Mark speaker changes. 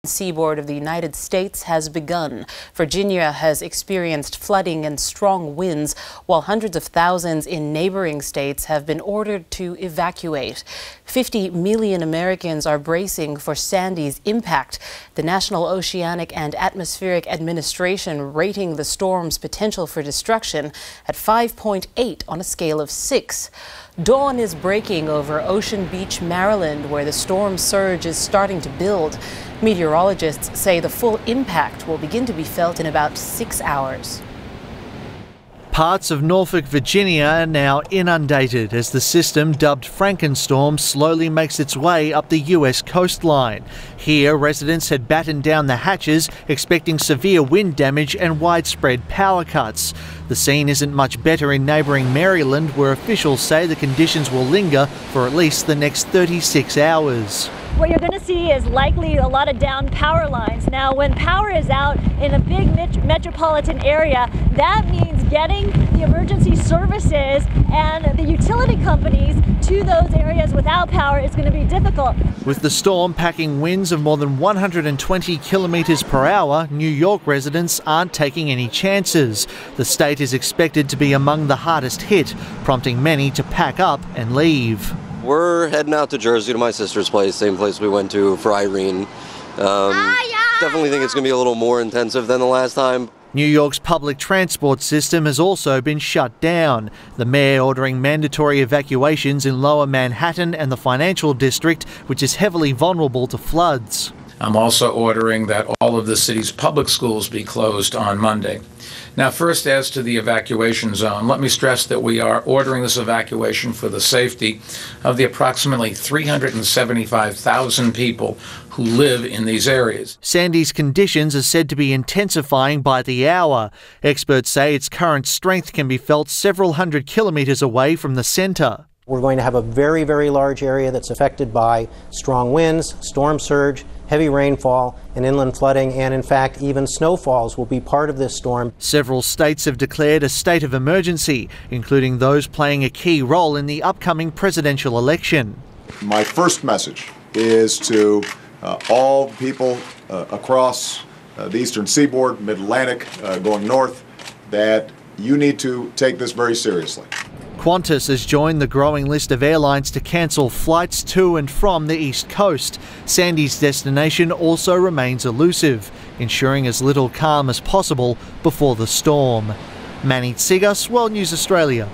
Speaker 1: seaboard of the United States has begun. Virginia has experienced flooding and strong winds, while hundreds of thousands in neighboring states have been ordered to evacuate. 50 million Americans are bracing for Sandy's impact. The National Oceanic and Atmospheric Administration rating the storm's potential for destruction at 5.8 on a scale of 6. Dawn is breaking over Ocean Beach, Maryland, where the storm surge is starting to build. Meteorologists say the full impact will begin to be felt in about 6 hours.
Speaker 2: Parts of Norfolk, Virginia are now inundated as the system dubbed Frankenstorm slowly makes its way up the US coastline. Here, residents had battened down the hatches, expecting severe wind damage and widespread power cuts. The scene isn't much better in neighbouring Maryland, where officials say the conditions will linger for at least the next 36 hours.
Speaker 3: What you're going to see is likely a lot of downed power lines. Now, when power is out in a big metropolitan area, that means getting the emergency services and the utility companies to those areas without power is going to be difficult.
Speaker 2: With the storm packing winds of more than 120 kilometres per hour, New York residents aren't taking any chances. The state is expected to be among the hardest hit, prompting many to pack up and leave.
Speaker 4: We're heading out to Jersey to my sister's place, same place we went to for Irene. Definitely think it's going to be a little more intensive than the last time.
Speaker 2: New York's public transport system has also been shut down. The mayor ordering mandatory evacuations in Lower Manhattan and the financial district, which is heavily vulnerable to floods.
Speaker 5: I'm also ordering that all of the city's public schools be closed on Monday. Now, first, as to the evacuation zone, let me stress that we are ordering this evacuation for the safety of the approximately 375,000 people who live in these areas.
Speaker 2: Sandy's conditions are said to be intensifying by the hour. Experts say its current strength can be felt several hundred kilometres away from the centre.
Speaker 6: We're going to have a very, very large area that's affected by strong winds, storm surge, heavy rainfall, and inland flooding, and in fact, even snowfalls will be part of this storm.
Speaker 2: Several states have declared a state of emergency, including those playing a key role in the upcoming presidential election.
Speaker 7: My first message is to all people across the eastern seaboard, mid-Atlantic, going north, that you need to take this very seriously.
Speaker 2: Qantas has joined the growing list of airlines to cancel flights to and from the East Coast. Sandy's destination also remains elusive, ensuring as little calm as possible before the storm. Manny Tsigas, World News Australia.